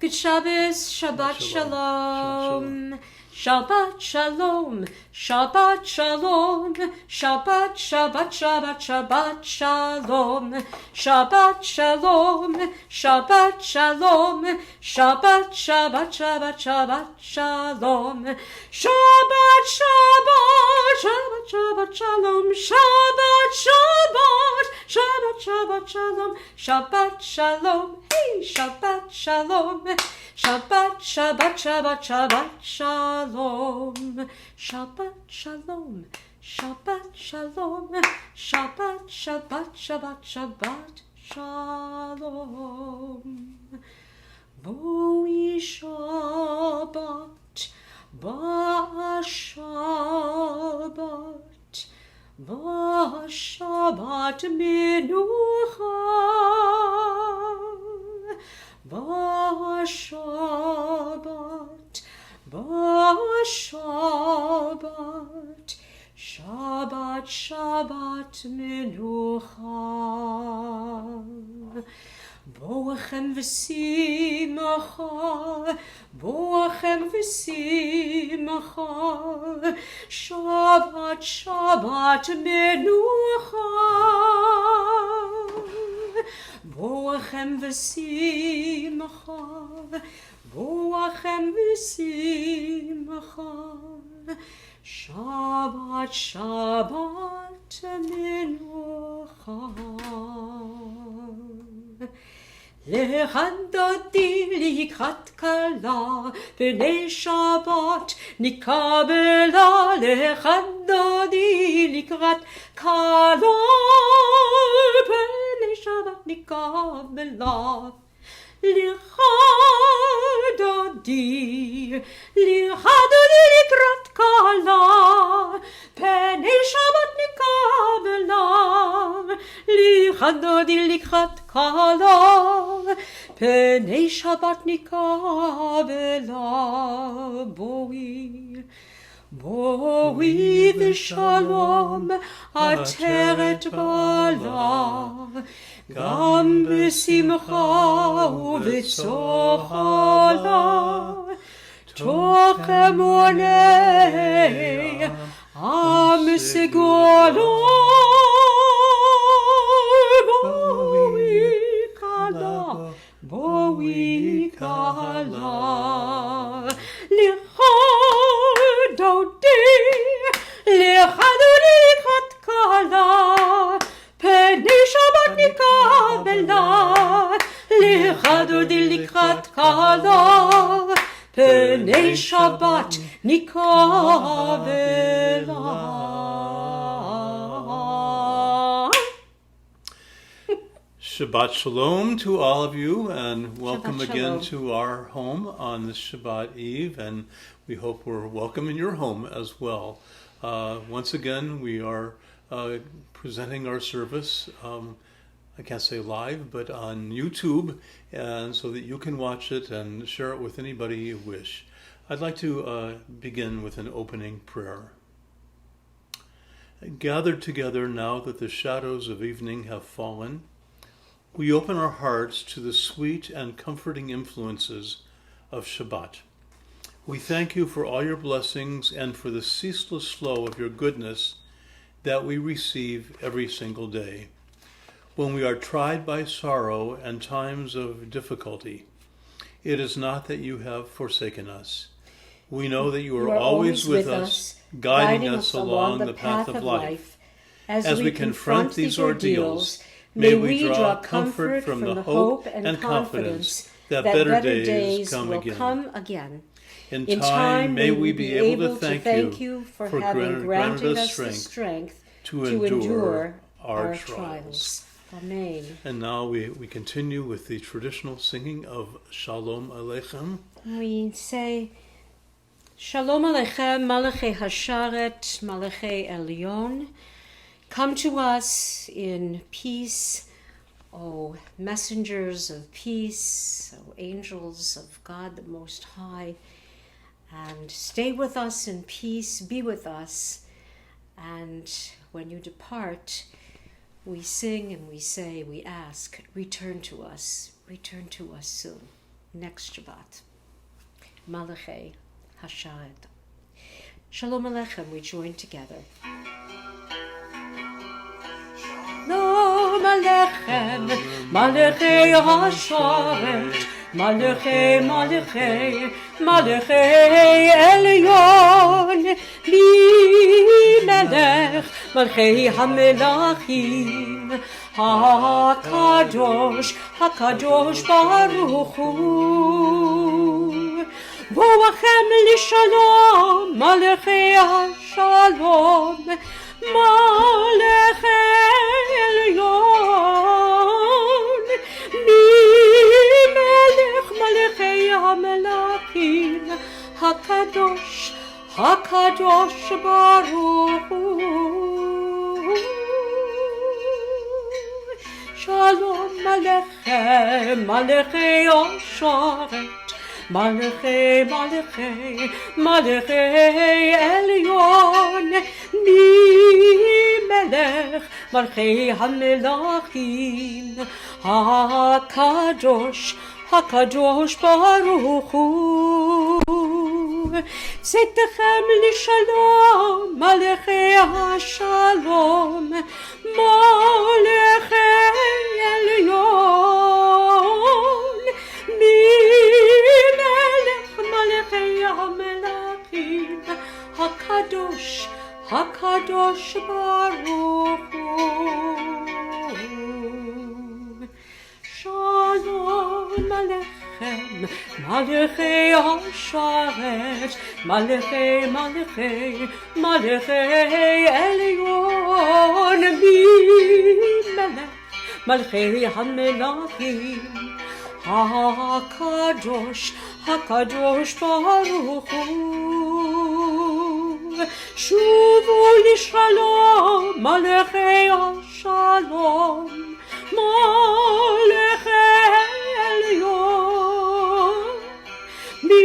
Good Shabbos, Shabbat Shalom. Shabbat Shalom, Shabbat Shalom, Shabbat, Shabbat, Shabbat, Shabbat Shalom, Shabbat Shalom, Shabbat Shalom, Shabbat, Shabbat, Shabbat, Shabbat Shalom, Shabbat, Shabbat, Shabbat, Shabbat Shalom, Shabbat, Shabbat, Shabbat, Shabbat Shalom, Shabbat Shalom, hey, Shabbat Shalom. Shabbat, Shabbat, Shabbat, Shabbat, Shalom. Shabbat, Shalom. Shabbat, Shalom. Shabbat, Shabbat, Shabbat, Shabbat, Shalom. Voi Shabbat, Ba-Shabbat, Ba-Shabbat Menucha. Ba-Shabbat, Ba-Shabbat, Shabbat, Shabbat Menucha. Boachem v'simcha, Boachem v'simcha, Shabbat, Shabbat Menucha. Boachem v'simcha, Boachem v'simcha, Shabbat, Shabbat Menucha. Lechadodi likrat kala, B'nei Shabbat nikabela. Lechadodi likrat kala, B'nei Shabbat nikabela. Lechadodi likrat kala, B'nei Shabbat nikabela. Lechadodi likrat kala, B'nei Shabbat nikabela. Boi v'shalom ateret bala, Gam b'simcha u'v'tzohala, Toch emonei am segolo. Boi kala, Lechadodi likrat kala, B'nei Shabbat nikabela. Lechadodi likrat kala, B'nei Shabbat nikabela. Shabbat Shalom to all of you, and welcome Shabbat again Shalom. to our home on this Shabbat Eve, and we hope we're welcome in your home as well. Once again, we are presenting our service, I can't say live, but on YouTube, and so that you can watch it and share it with anybody you wish. I'd like to begin with an opening prayer. Gathered together now that the shadows of evening have fallen, we open our hearts to the sweet and comforting influences of Shabbat. We thank you for all your blessings and for the ceaseless flow of your goodness that we receive every single day. When we are tried by sorrow and times of difficulty, it is not that you have forsaken us. We know that you are always with us, guiding us along the path of life. As we confront these ordeals, may we draw comfort from the hope and confidence that better days come again. In time, may we be able to thank you for having granted us the strength to endure our trials. Amen. And now we continue with the traditional singing of Shalom Aleichem. We say, Shalom Aleichem, Malachei Hasharet, Malachei Elyon. Come to us in peace, O messengers of peace, O angels of God the Most High, and stay with us in peace, be with us, and when you depart, we sing and we say, we ask, return to us soon. next Shabbat. Malachei Hasharet. Shalom Aleichem, we join together. Shalom Aleichem, Malachei Hasharet. Malachei, Malachei, Malachei Elyon, Li Melech, Malachei HaMelachim, HaKadosh, HaKadosh Baruch Hu. Vo'achem Lishalom, Malachei HaShalom, Malachei Elyon, Li Malachei HaMelachim, HaKadosh, HaKadosh Baruch Hu. Shalom Aleichem, Malachei Asharet, Malachei, Malachei, Malachei Elyon, Ni Melech, Malachei HaMelachim, HaKadosh, HaKadosh Baruch Hu. Tzedechem Lishalom, Malachei HaShalom, Malachei Elyon, Mi Melech, Malachei HaMelachim, HaKadosh, HaKadosh Baruch Hu. Shalom Aleichem, Malachei Asharet, Malachei, Malachei, Malachei Elyon, Mi Melech, Malachei HaMelachim, HaKadosh, HaKadosh Baruch Hu. Shuvu Lishalom, Malachei Ashalom, Malachei Elyon, Mi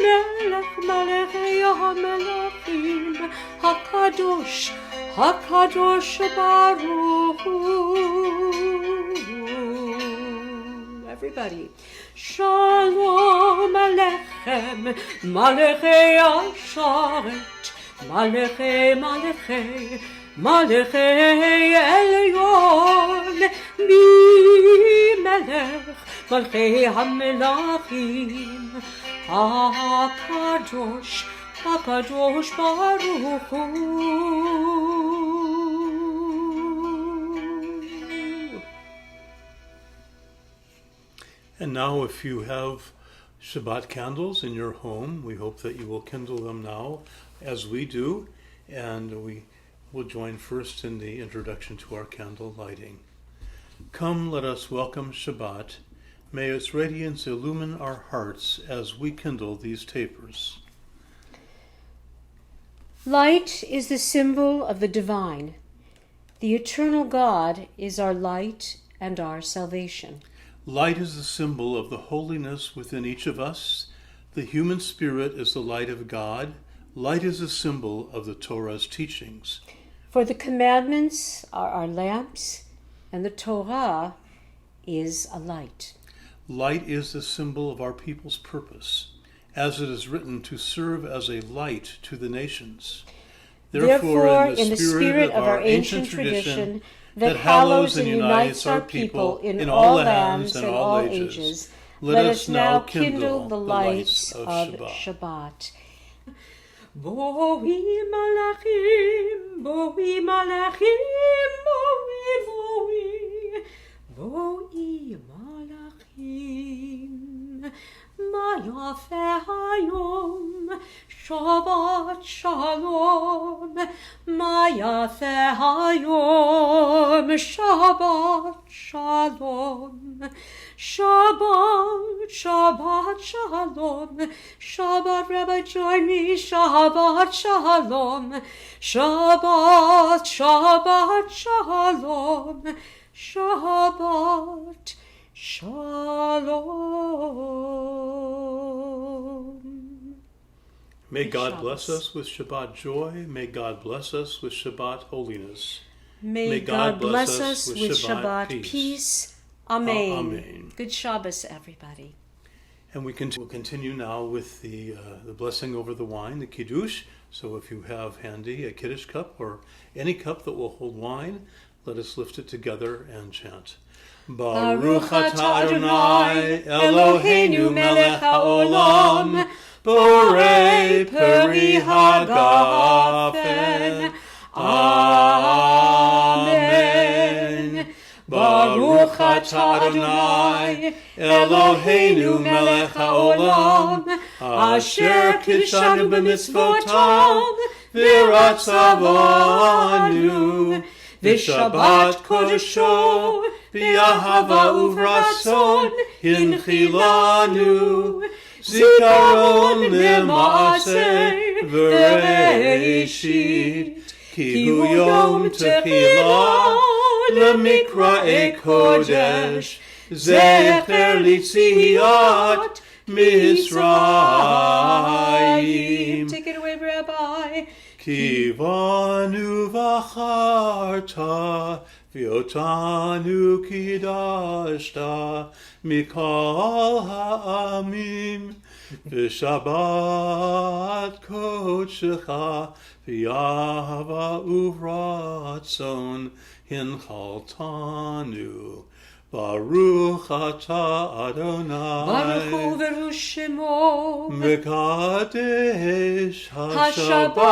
Melech, Malachei HaMelachim, HaKadosh, HaKadosh Baruch Hu. Everybody. Shalom Aleichem, Malachei Asharet, Malachei, Malachei, Malachei Elyon, Mi Melech, Malachei HaMelachim, HaKadosh, HaKadosh Baruch Hu. And now, if you have Shabbat candles in your home, we hope that you will kindle them now, as we do, and we will join first in the introduction to our candle lighting. Come, let us welcome Shabbat. May its radiance illumine our hearts as we kindle these tapers. Light is the symbol of the divine. The eternal God is our light and our salvation. Light is the symbol of the holiness within each of us. The human spirit is the light of God. Light is a symbol of the Torah's teachings. For the commandments are our lamps, and the Torah is a light. Light is the symbol of our people's purpose, as it is written, to serve as a light to the nations. Therefore, in the spirit of our ancient tradition, that hallows and unites our people in all lands and all ages, let us now kindle the lights of Shabbat. Boi malachim, boi malachim, boi malachim. Ma yafeh hayom, Shabbat shalom. Ma yafeh hayom, Shabbat shalom. Shabbat, Shabbat shalom. Shabbat, Rabbi, join me. Shabbat shalom. Shabbat, Shabbat shalom. Shabbat Shalom. May God bless us with Shabbat joy. May God bless us with Shabbat holiness. May God bless us with Shabbat peace. Amen. Amen. Good Shabbos, everybody. And we'll continue now with the blessing over the wine, the kiddush. So if you have handy a kiddush cup or any cup that will hold wine, let us lift it together and chant. Baruch atah Adonai Eloheinu melech haolam, borei peri hagafen. Amen. Baruch atah Adonai Eloheinu melech haolam, asher kidshanu b'mitzvotav v'ratzavanu v'shabbat kodesho v'yahava uvratzon hinchilanu zikaron lema'aseh v'reishit ki hu yom techilah L'mikra'e kodesh, zecher litziat Mitzrayim. Take it away, Rabbi. Kivanu v'charta, v'otanu kidashta, mikol ha'amim, v'shabbat kodshecha, v'yahava uvratzon, hinchaltanu, Baruch atah Adonai, Baruch hu v'rushemo, Mekadesh HaShabbat.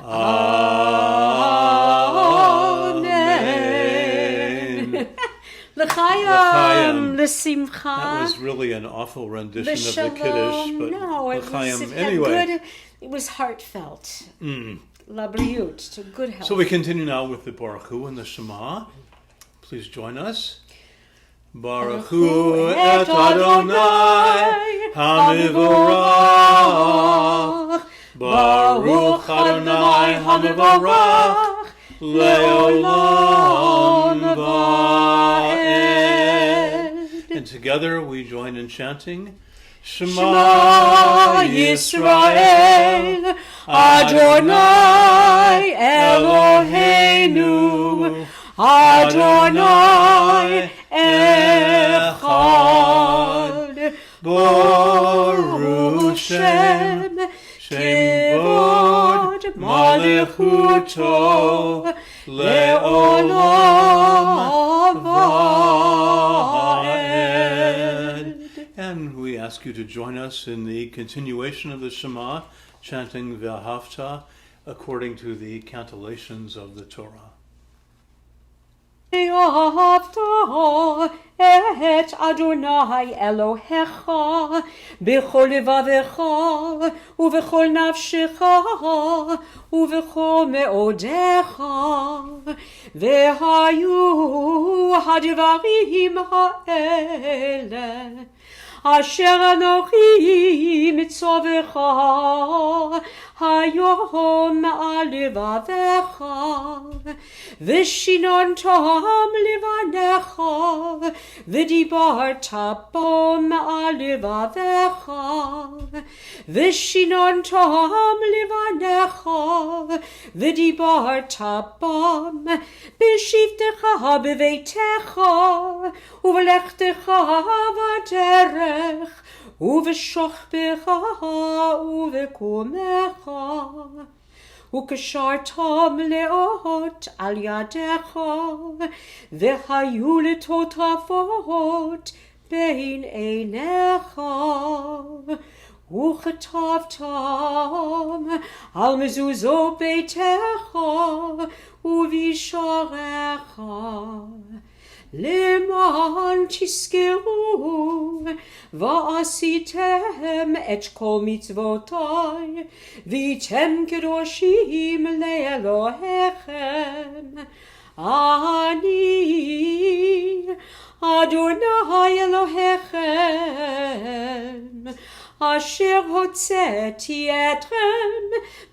Amen. L'chaim, l'simcha. That was really an awful rendition of the Kiddush, but no, it l'chaim was anyway. Good, it was heartfelt. La briut, to good health. So we continue now with the Baruch Hu and the Shema. Please join us. Baruch Hu et Adonai HaMivorach. Baruch Adonai HaMivorach Le'olam Va'ed. And together we join in chanting Shema Yisrael, Adonai Eloheinu, Adonai Echad. Baruch Shem, Kevod Malechuto, Le'olam Va'ed. And we ask you to join us in the continuation of the Shema, chanting V'ahavta according to the cantillations of the Torah. V'ahavta et Adonai Elohecha b'chol levavecha u'v'chol nafshecha u'v'chol me'odecha v'hayu hadvarim ha'ele asher anochi mitzovecha hayom al levavecha v'shinontam levanecha v'dibarta bom al levavecha v'shinontam levanecha v'dibarta bom b'shivtecha b'veitecha u'v'lechtecha v'derech u'v'shochbecha u'v'komecha ukashartam leot al yadecha v'hayu letotafot bein einecha ukhatavtam al mezuzot beitecha u'visharecha למען תזכרו ועשיתם את כל מצוותיי והייתם קדושים לאלוהיכם. אני אדוני אלוהיכם אשר הוצאתי אתכם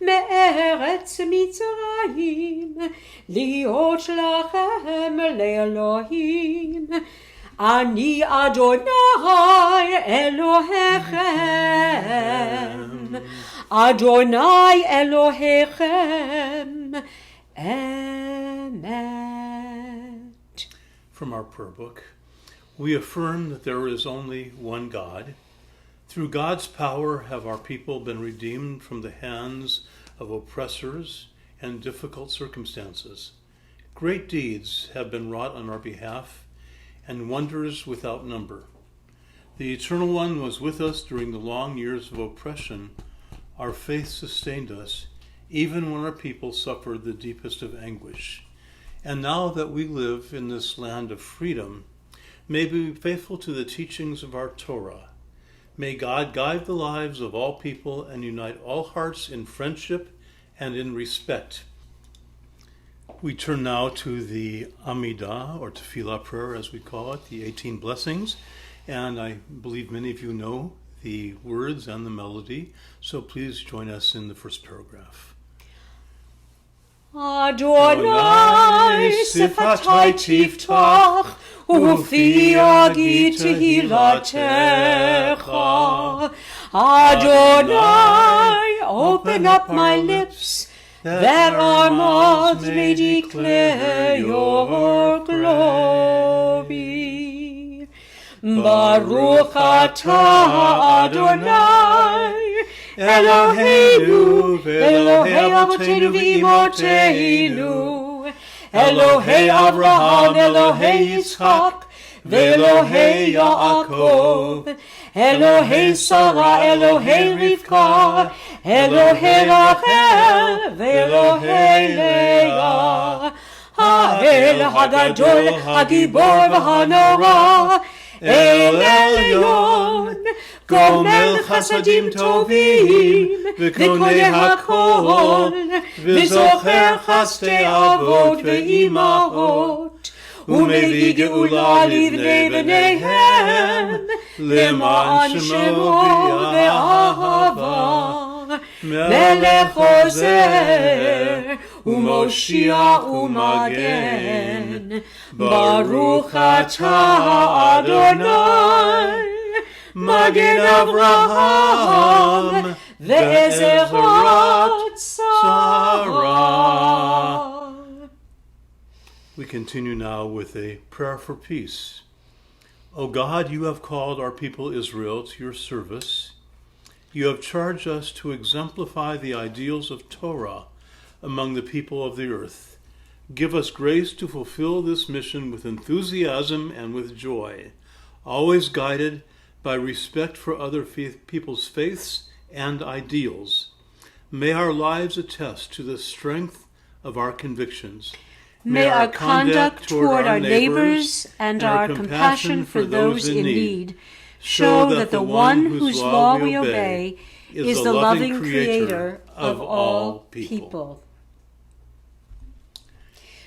מארץ מצרים להיות לכם לאלוהים. אני אדוני אלוהיכם, אדוני אלוהיכם, אמת. From our prayer book, We affirm that there is only one God. Through God's power have our people been redeemed from the hands of oppressors and difficult circumstances. Great deeds have been wrought on our behalf, and wonders without number. The Eternal One was with us during the long years of oppression. Our faith sustained us, even when our people suffered the deepest of anguish. And now that we live in this land of freedom, may we be faithful to the teachings of our Torah. May God guide the lives of all people and unite all hearts in friendship and in respect. We turn now to the Amidah, or Tefillah prayer as we call it, the 18 blessings. And I believe many of you know the words and the melody, so please join us in the first paragraph. Adonai sifatai tiftach, ufi agi tehilatecha. Adonai, open up my lips, that our mouths may declare your glory. Baruch atah Adonai, Eloheinu, Elohei Avotenu v'Imoteinu, Elohei Avraham, Elohei Yitzchak, v'Elohei Yaakov, Elohei Sarah, Elohei Rivka, Elohei Rachel, v'Elohei Leah, Ha'el Hagadol, Hagibor v'Hanora, El Elyon, Gomel Chasadim Tovim, V'koneh Hakol, V'zocher Chastei Avot Ve'imahot, Umevi Geula Livnei B'neihem, Le'ma'an Shemo Be'ahava, Melech Ozer, Umoshiach Umagen, Baruch atah Adonai, Magen Avraham, Ve'ezerat Sarah. We continue now with a prayer for peace. O God, you have called our people Israel to your service. You have charged us to exemplify the ideals of Torah among the people of the earth. Give us grace to fulfill this mission with enthusiasm and with joy, always guided by respect for other people's faiths and ideals. May our lives attest to the strength of our convictions. May our conduct toward our neighbors and our compassion for those in need show that the one whose law we obey is the loving Creator of all people.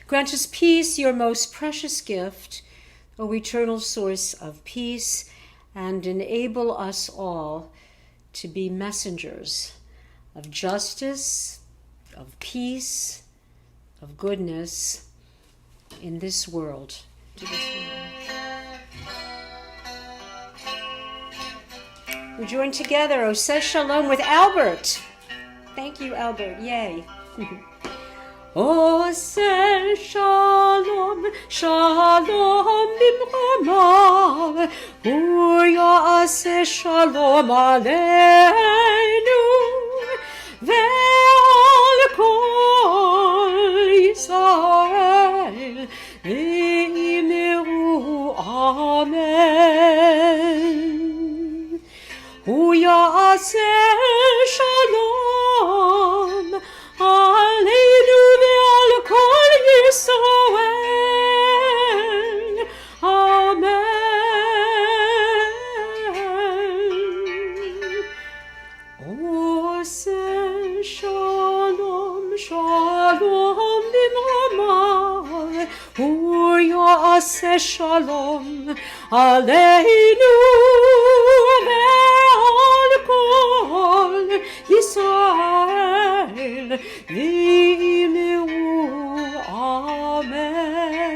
Grant us peace, your most precious gift, O eternal source of peace, and enable us all to be messengers of justice, of peace, of goodness in this world. We join together, Oseh Shalom, with Albert. Thank you, Albert. Yay. Oseh Shalom, Shalom bimromav, Uyaseh Shalom aleinu, ve'al kol Yisrael, ve'imiru amen. Uyaseh Shalom aleinu ve'al kol Yisrael, amen. Oseh Shalom, Shalom bimromav, Uyaseh Shalom aleinu ve'al kol Yisrael, ve'imiru amen.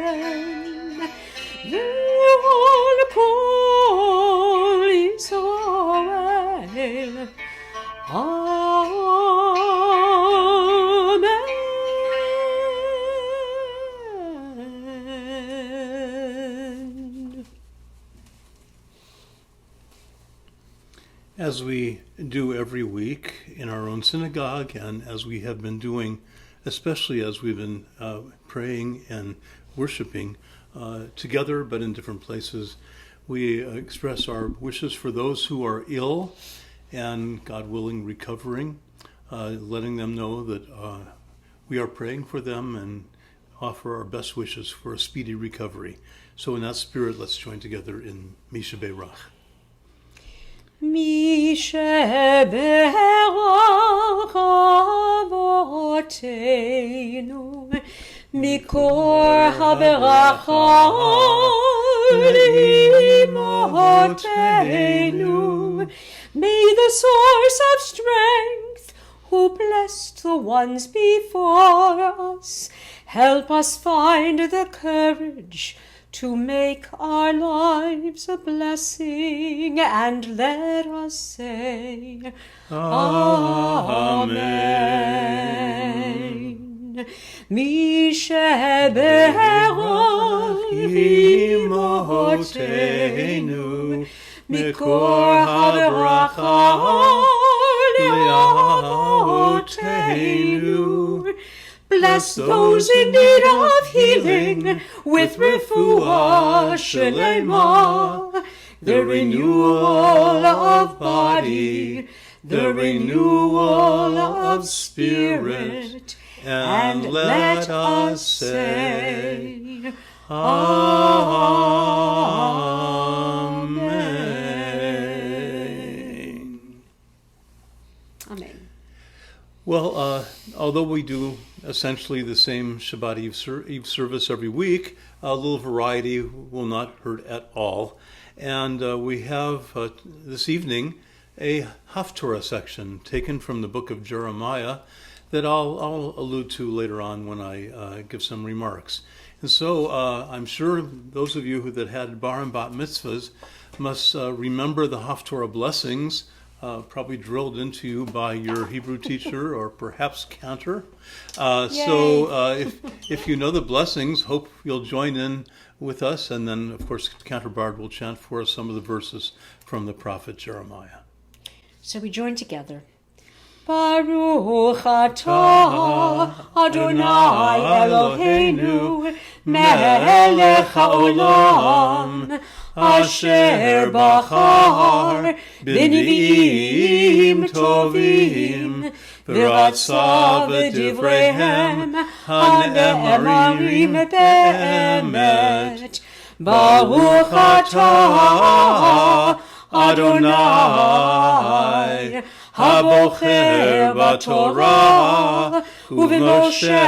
Ve'al kol Yisrael, amen. As we do every week in our own synagogue, and as we have been doing, especially as we've been praying and worshiping together, but in different places, we express our wishes for those who are ill and, God willing, recovering, letting them know that we are praying for them and offer our best wishes for a speedy recovery. So in that spirit, let's join together in Mi Shebeirach. Mi Shebeirach Avoteinu Mikor HaBeracha L'Imotenu. May the source of strength, who blessed the ones before us, help us find the courage to make our lives a blessing, and let us say, Amen. Mi Shebeirach Imotenu Mikor HaBeracha L'Avotenu. Bless those in need of healing with refuah shelema, the renewal of body, the renewal of spirit, and let us say, Amen. Amen. Well, although we do essentially the same Shabbat Eve service every week, a little variety will not hurt at all. And we have this evening a Haftorah section taken from the book of Jeremiah that I'll allude to later on when I give some remarks. And so I'm sure those of you that had bar and bat mitzvahs must remember the Haftorah blessings, probably drilled into you by your Hebrew teacher or perhaps Cantor. So if you know the blessings, hope you'll join in with us. And then, of course, Cantor Bard will chant for us some of the verses from the prophet Jeremiah. So we join together. Baruch atah Adonai Eloheinu melech haolam asher bachar b'neviim tovim v'ratza b'divreihem hane'emarim be'emet. Baruch atah Adonai Habocher b'Torah u'v'Moshe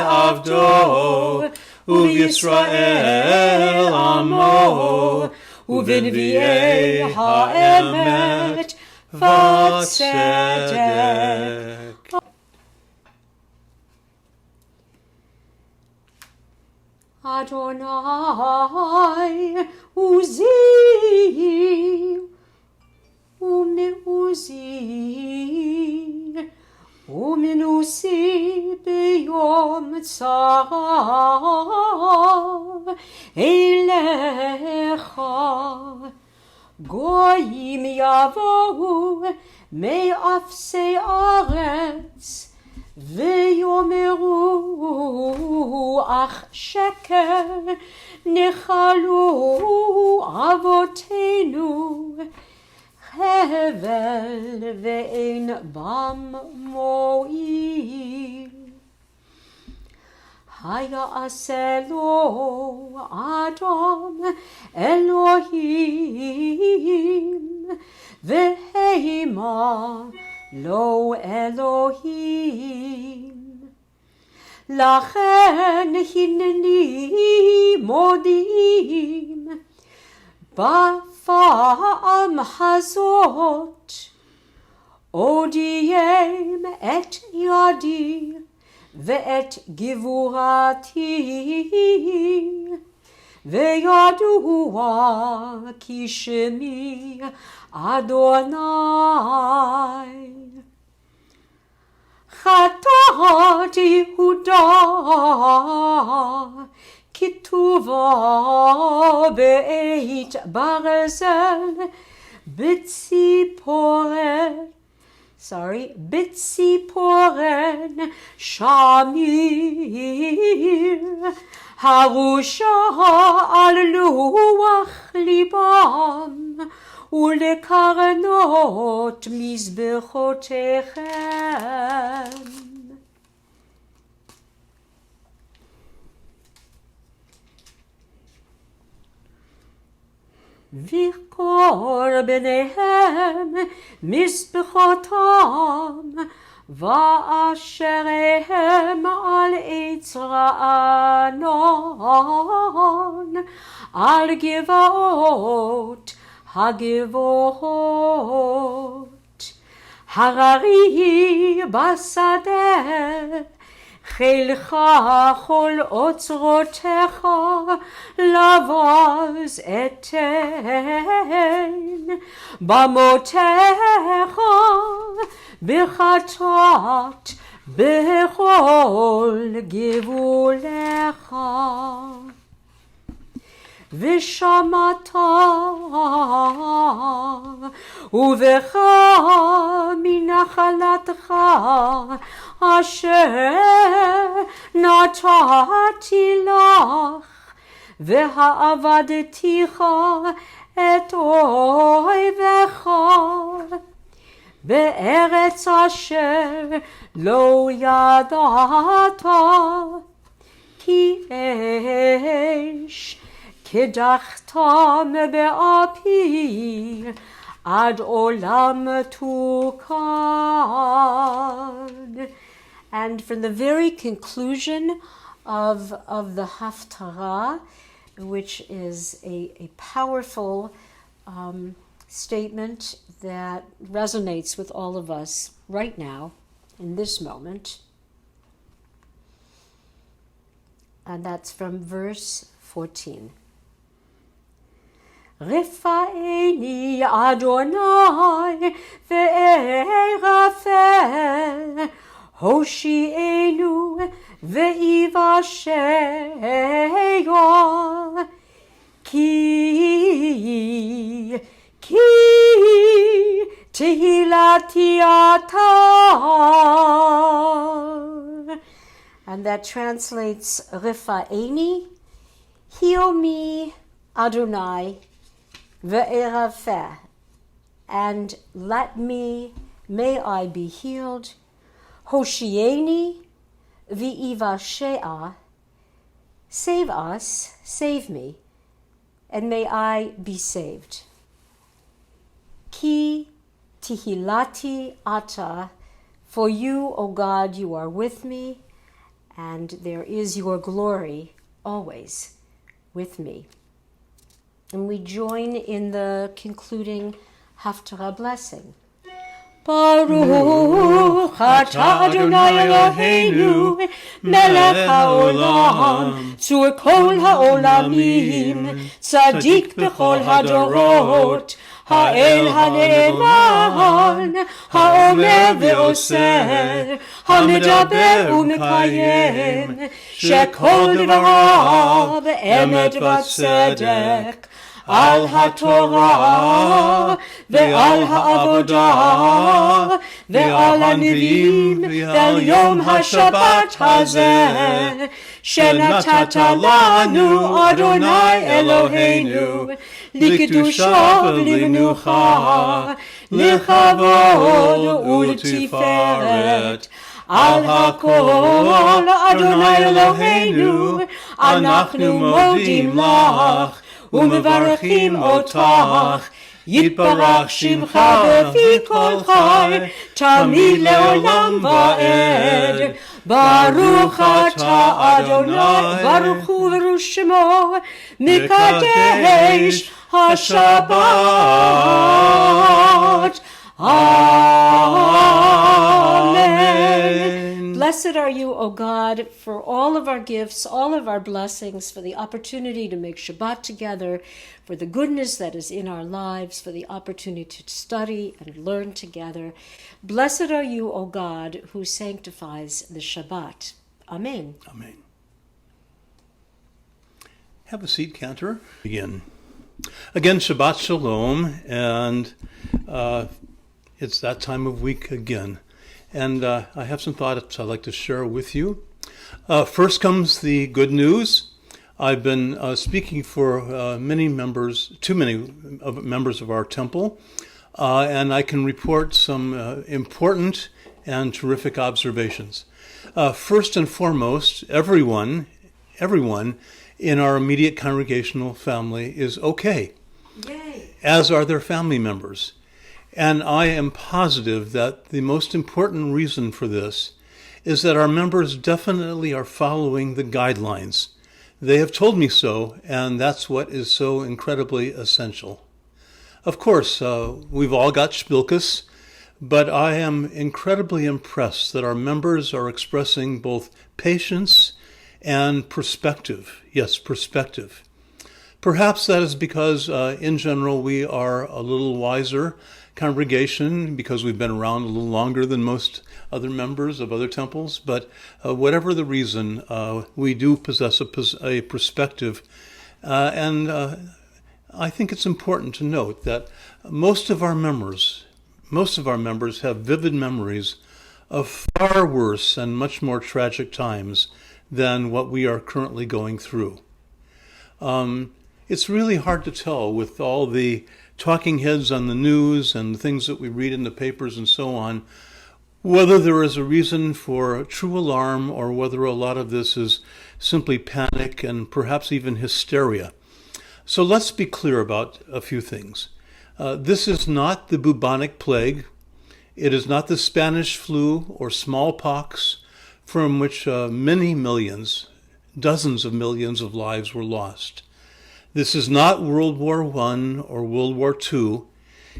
avdo u'Yisrael amo u'v'nvi'ei ha'emet v'tzedek. Adonai uzi uminusi b'yom tzarav elecha. Goyim yavohu me'afsei aretz v'yomeru ach sheker nechalu avotenu hevel ve'en bam mo'il. Haya aselo Adam Elohim ve'heima lo Elohim. Lachen hineni modim ba'fa'am hazot odiem et yadi ve'et givurati ve'yadua ki shemi Adonai. Chatati Huda Kituva Beit Barzel בציפורן שמיר, הרושה על לוח ליבם, ולקרנות מזבחותיכם. ויקור ביניהם מזבחותם, ואשריהם על עץ רענן, על גבעות הגבוהות. הררי בשדה, חילך כל אוצרותיך, לבז אתן במותיך, בחטאת בכל גבוליך. ושמעת ובך מנחלתך אשר נתתי לך, והעבדתיך את אויבך בארץ אשר לא ידעת, כי אש קדחתם באפי עד עולם תוקד. And from the very conclusion of the Haftarah, which is a powerful statement that resonates with all of us right now, in this moment, and that's from verse 14. רפאני אדוני וארפא, הושיענו ויבשע, כי תהילתי אתה. And that translates Rifa'eni, heal me, Adonai, ve'erafeh, and may I be healed. Hoshieni, ve'ivashea, save us, save me, and may I be saved. Ki tihilati ata, for you, O God, you are with me, and there is your glory always with me. And we join in the concluding Haftarah blessing. Baruch atah Adonai Eloheinu, melech haolam, tzur kol haolamim, tzadik bechol hadorot, האל הנאמן, האומר ועושה, המדבר ומקיים, שכל דבריו אמת וצדק, על התורה ועל העבודה ועל הנביאים ועל יום השבת הזה, שנתת לנו אדוני אלוהינו, לקדושה ולמנוחה, לכבוד ולתפארת. על הכל אדוני אלוהינו, אנחנו מודים לך ומברכים אותך, יתברך שמך בפי כל חי, תמיד לעולם ועד. ברוך אתה אדוני, ברוך הוא ורוש שמו, מקדש השבת. Amen. Blessed are you, O God, for all of our gifts, all of our blessings, for the opportunity to make Shabbat together, for the goodness that is in our lives, for the opportunity to study and learn together. Blessed are you, O God, who sanctifies the Shabbat. Amen. Amen. Have a seat, Cantor. Begin. Again, Shabbat Shalom, and it's that time of week again. And I have some thoughts I'd like to share with you. First comes the good news. I've been speaking for too many members of our temple, and I can report some important and terrific observations. First and foremost, everyone in our immediate congregational family is okay, Yay. as are their family members. And I am positive that the most important reason for this is that our members definitely are following the guidelines. They have told me so, and that's what is so incredibly essential. Of course, we've all got spilkus, but I am incredibly impressed that our members are expressing both patience and perspective. Yes, perspective. Perhaps that is because, in general, we are a little wiser congregation because we've been around a little longer than most other members of other temples. But whatever the reason, we do possess a perspective. And I think it's important to note that most of our members have vivid memories of far worse and much more tragic times than what we are currently going through. It's really hard to tell with all the talking heads on the news and the things that we read in the papers and so on, whether there is a reason for true alarm or whether a lot of this is simply panic and perhaps even hysteria. So let's be clear about a few things. This is not the bubonic plague. It is not the Spanish flu or smallpox, from which many millions, dozens of millions of lives were lost. This is not World War I or World War II,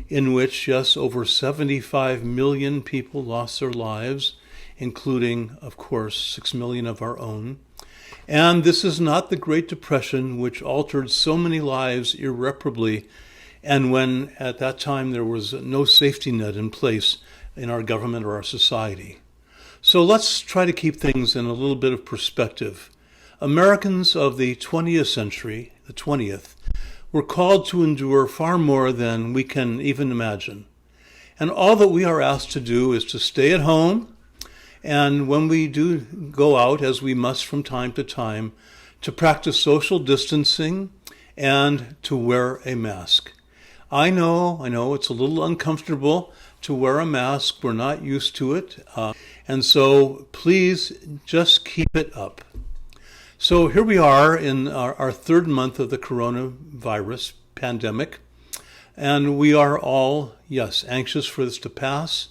in which, yes, over 75 million people lost their lives, including, of course, 6 million of our own. And this is not the Great Depression, which altered so many lives irreparably, and when at that time there was no safety net in place in our government or our society. So let's try to keep things in a little bit of perspective. Americans of the 20th century, the 20th, were called to endure far more than we can even imagine. And all that we are asked to do is to stay at home, and when we do go out, as we must from time to time, to practice social distancing and to wear a mask. I know it's a little uncomfortable to wear a mask. We're not used to it. And so please just keep it up. So here we are in our third month of the coronavirus pandemic. And we are all, yes, anxious for this to pass.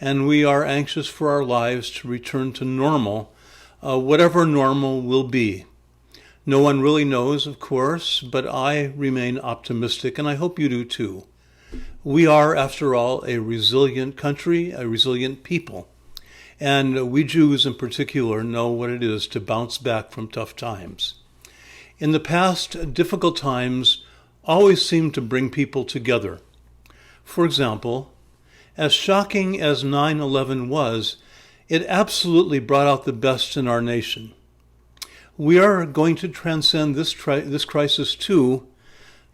And we are anxious for our lives to return to normal, whatever normal will be. No one really knows, of course, but I remain optimistic, and I hope you do too. We are, after all, a resilient country, a resilient people. And we Jews in particular know what it is to bounce back from tough times. In the past, difficult times always seem to bring people together. For example, as shocking as 9/11 was, it absolutely brought out the best in our nation. We are going to transcend this crisis too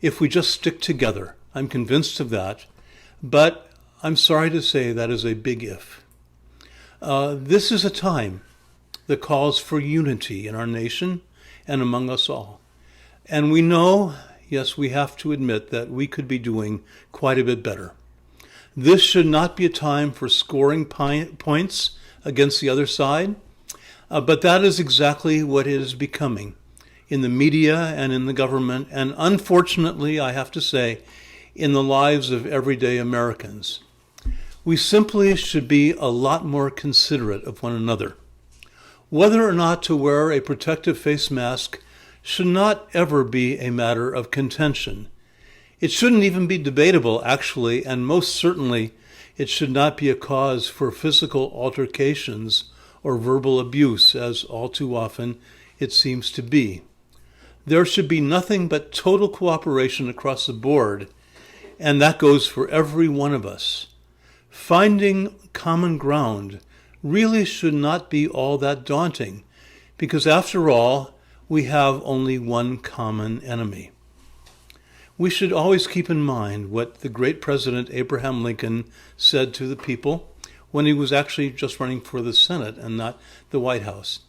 if we just stick together. I'm convinced of that, but I'm sorry to say that is a big if. This is a time that calls for unity in our nation and among us all. And we know, yes, we have to admit that we could be doing quite a bit better. This should not be a time for scoring points against the other side, but that is exactly what it is becoming in the media and in the government, and unfortunately, I have to say, in the lives of everyday Americans. We simply should be a lot more considerate of one another. Whether or not to wear a protective face mask should not ever be a matter of contention. It shouldn't even be debatable, actually, and most certainly it should not be a cause for physical altercations or verbal abuse, as all too often it seems to be. There should be nothing but total cooperation across the board, and that goes for every one of us. Finding common ground really should not be all that daunting, because after all, we have only one common enemy. We should always keep in mind what the great President Abraham Lincoln said to the people when he was actually just running for the Senate and not the White House.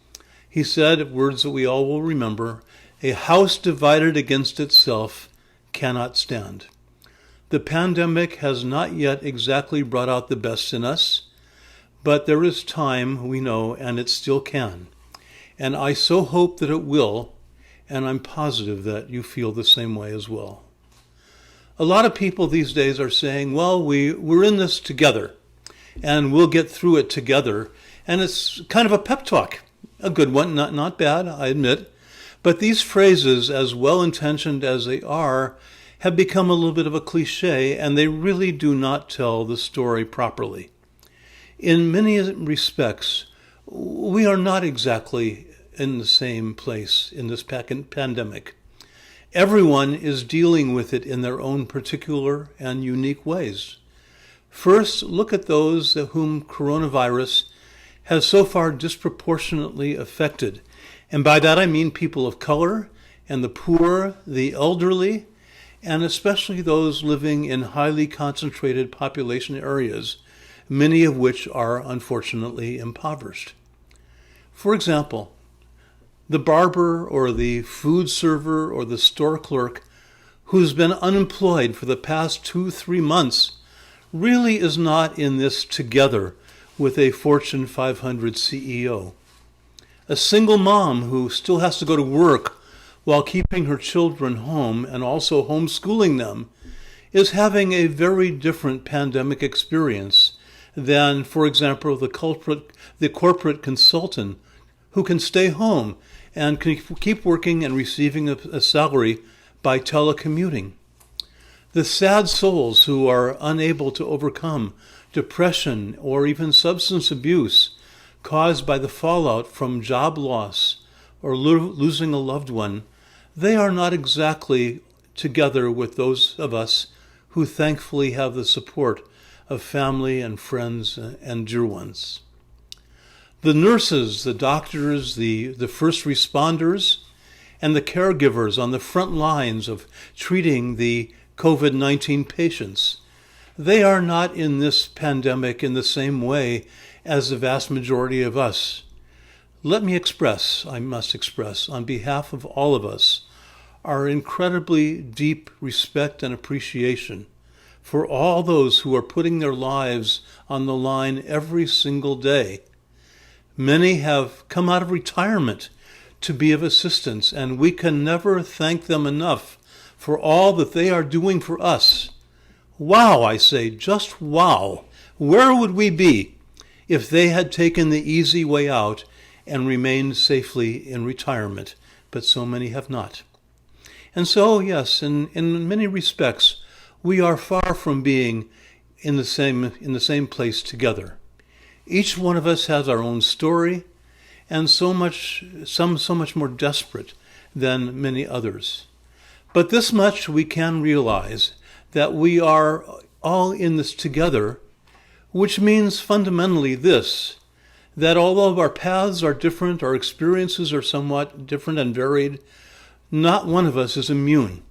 He said, words that we all will remember, "A house divided against itself cannot stand." The pandemic has not yet exactly brought out the best in us, but there is time, we know, and it still can. And I so hope that it will, and I'm positive that you feel the same way as well. A lot of people these days are saying, well, we're in this together, and we'll get through it together. And it's kind of a pep talk, a good one, not bad, I admit. But these phrases, as well-intentioned as they are, have become a little bit of a cliche, and they really do not tell the story properly. In many respects, we are not exactly in the same place in this pandemic. Everyone is dealing with it in their own particular and unique ways. First, look at those whom coronavirus has so far disproportionately affected. And by that I mean people of color and the poor, the elderly, and especially those living in highly concentrated population areas, many of which are unfortunately impoverished. For example, the barber or the food server or the store clerk who's been unemployed for the past 2-3 months really is not in this together with a Fortune 500 CEO. A single mom who still has to go to work while keeping her children home and also homeschooling them is having a very different pandemic experience than, for example, the corporate consultant who can stay home and can keep working and receiving a salary by telecommuting. The sad souls who are unable to overcome depression or even substance abuse caused by the fallout from job loss or losing a loved one, they are not exactly together with those of us who thankfully have the support of family and friends and dear ones. The nurses, the doctors, the first responders, and the caregivers on the front lines of treating the COVID-19 patients, they are not in this pandemic in the same way as the vast majority of us. I must express, on behalf of all of us, our incredibly deep respect and appreciation for all those who are putting their lives on the line every single day. Many have come out of retirement to be of assistance, and we can never thank them enough for all that they are doing for us. Wow, I say, just wow. Where would we be if they had taken the easy way out and remained safely in retirement? But so many have not. And so, yes, in many respects, we are far from being in the same place together. Each one of us has our own story, and some so much more desperate than many others. But this much we can realize, that we are all in this together, which means fundamentally this, that although our paths are different, our experiences are somewhat different and varied, not one of us is immune,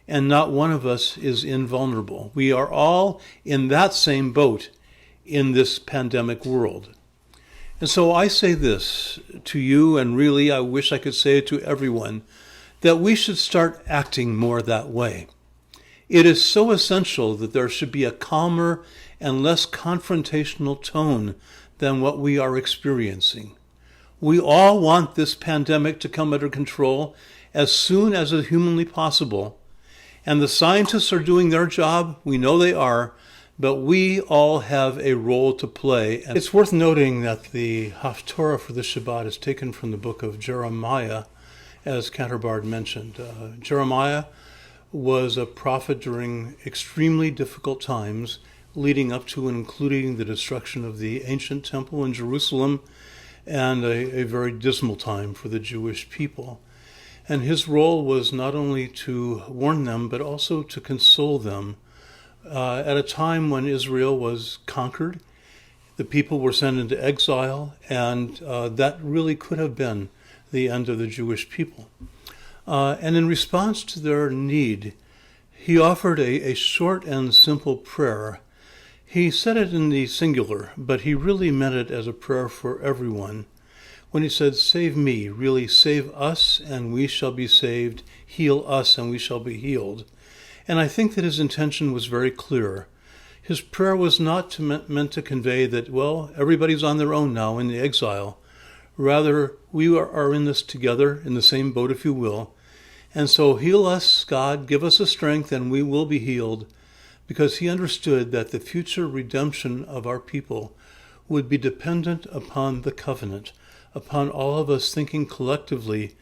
and not one of us is invulnerable. We are all in that same boat in this pandemic world. And so I say this to you, and really I wish I could say it to everyone, that we should start acting more that way. It is so essential that there should be a calmer and less confrontational tone than what we are experiencing. We all want this pandemic to come under control as soon as is humanly possible, and the scientists are doing their job, we know they are, but we all have a role to play. And it's worth noting that the Haftorah for the Shabbat is taken from the book of Jeremiah, as Cantor mentioned. Jeremiah was a prophet during extremely difficult times, leading up to and including the destruction of the ancient temple in Jerusalem, and a very dismal time for the Jewish people. And his role was not only to warn them, but also to console them. At a time when Israel was conquered, the people were sent into exile, and that really could have been the end of the Jewish people. And in response to their need, he offered a short and simple prayer. He said it in the singular, but he really meant it as a prayer for everyone. When he said, save me, really save us and we shall be saved, heal us and we shall be healed. And I think that his intention was very clear. His prayer was not meant to convey that, well, everybody's on their own now in the exile. Rather, we are in this together, in the same boat, if you will. And so heal us, God, give us the strength, and we will be healed, because he understood that the future redemption of our people would be dependent upon the covenant, upon all of us thinking collectively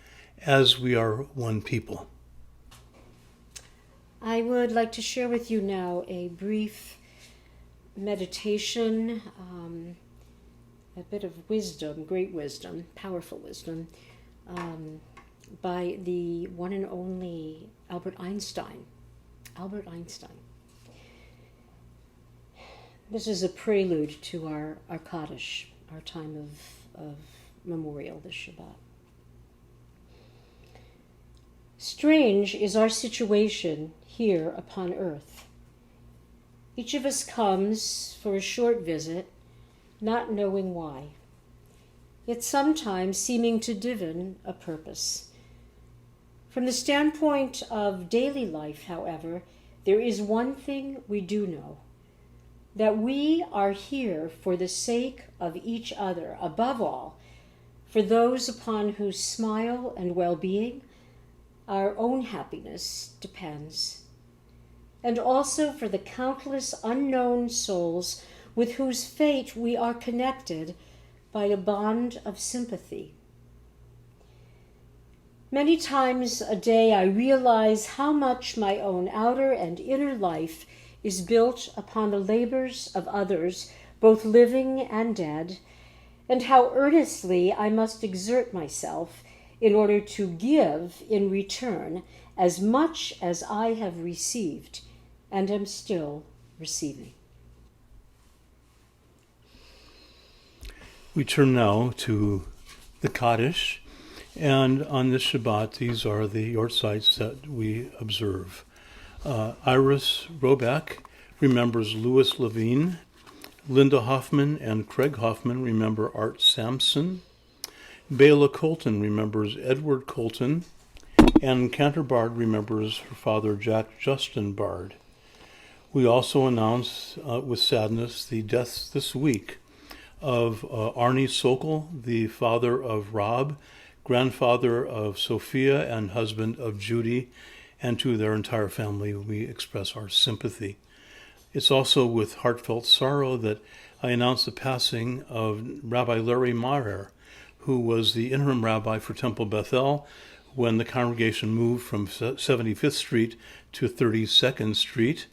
as we are one people. I would like to share with you now a brief meditation, a bit of wisdom, great wisdom, powerful wisdom, by the one and only Albert Einstein. Albert Einstein. This is a prelude to our Kaddish, our time of memorial, this Shabbat. Strange is our situation here upon earth. Each of us comes for a short visit, not knowing why, yet sometimes seeming to divine a purpose. From the standpoint of daily life, however, there is one thing we do know, that we are here for the sake of each other, above all, for those upon whose smile and well-being our own happiness depends, and also for the countless unknown souls with whose fate we are connected by a bond of sympathy. Many times a day I realize how much my own outer and inner life is built upon the labors of others, both living and dead, and how earnestly I must exert myself in order to give in return as much as I have received and am still receiving. We turn now to the Kaddish, and on this Shabbat, these are the yortzites that we observe. Iris Roback remembers Louis Levine. Linda Hoffman and Craig Hoffman remember Art Sampson. Bela Colton remembers Edward Colton. And Cantor Bard remembers her father, Jack Justin Bard. We also announce with sadness the deaths this week of Arnie Sokol, the father of Rob, grandfather of Sophia and husband of Judy, and to their entire family we express our sympathy. It's also with heartfelt sorrow that I announce the passing of Rabbi Larry Maher, who was the interim rabbi for Temple Bethel when the congregation moved from 75th Street to 32nd Street.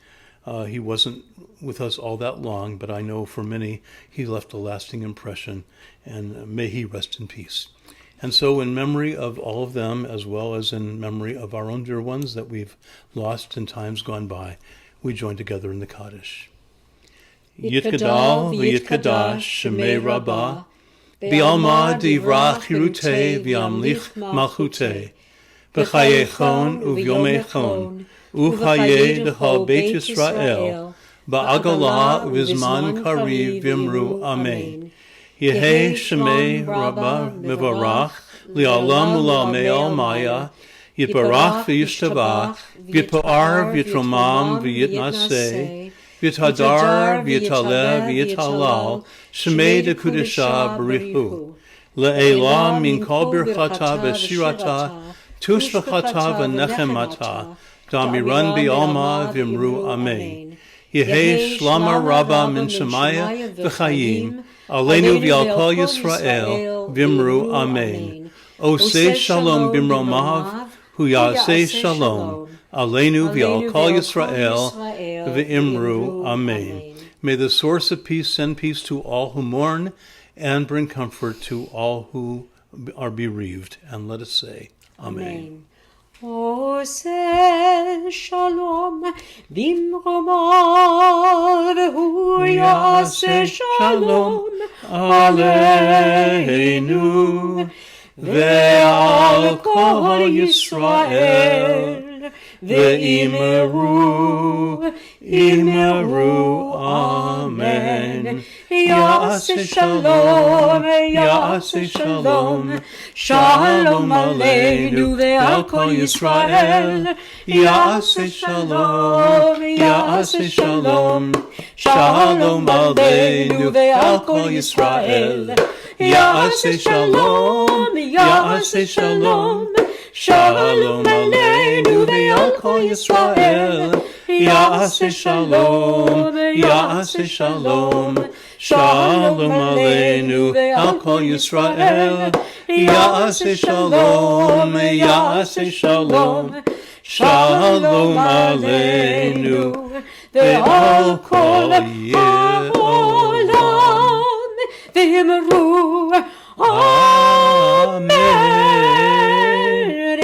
He wasn't with us all that long, but I know for many he left a lasting impression, and may he rest in peace. And so in memory of all of them, as well as in memory of our own dear ones that we've lost in times gone by, we join together in the Kaddish. Yitkadal v'yitkadash shemei Rabbah, Bi'alma divrach hirutei v'yamlich malchutei, b'chayechon uvyomechon, uchaye d'chol Beit Yisrael, ba'agala v'zman kariv v'imru amen. Yehei shemei Rabbah mevarach, li'alam u'lamei almaya, Yitbarach v'yishtabach, v'yitpa'ar v'yitromam v'yitnaseh, v'yithadar v'yitaleh v'yitalal, shemei dekudesha b'richu, le'elah min kol birchata v'shirata, tushvachata v'nechemata, damiran bi'alma v'imru amen. Yehei shlama rabba min shemaya v'chayim, aleinu v'al kol Yisrael v'imru amen. Oseh shalom b'mromav, Hu Yaseh Shalom, Aleinu v'al Kol Yisrael v'imru Amen. May the source of peace send peace to all who mourn and bring comfort to all who are bereaved. And let us say, Amen. Oseh Shalom b'mromav, Hu Yaseh Shalom, Aleinu ve'al kol Yisrael ve'imeru, imeru, amen. Ya'aseh shalom, ya'aseh shalom, shalom aleinu ve'al kol Yisrael. Ya'aseh shalom, ya'aseh shalom, shalom aleinu ve'al kol Yisrael. Ya'aseh shalom, ya'aseh shalom, shalom aleinu ve'al kol Yisrael. Ya'aseh shalom, ya'aseh shalom, shalom aleinu ve'al kol Yisrael. Ya'aseh shalom, ya'aseh shalom, shalom aleinu ve'al kol ha'olam. Ve'emeru, amen.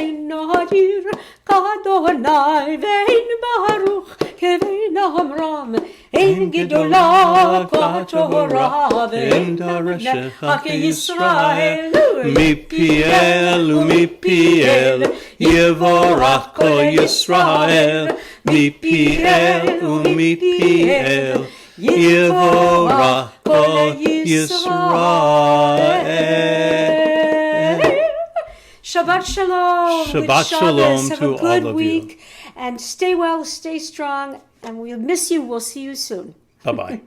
Ein nadir k'Adonai ve'ein baruch kevein Amram. Ein gedola k'Torah ve'ein dareshecha k'Yisrael. Mipiel u'mipiel yevorach kol Yisrael. Mipiel u'mipiel yevorach kol Yisrael. Shabbat shalom. Shabbat shalom Have to a good all of week, you. and stay well, stay strong, and we'll miss you. We'll see you soon. Bye-bye.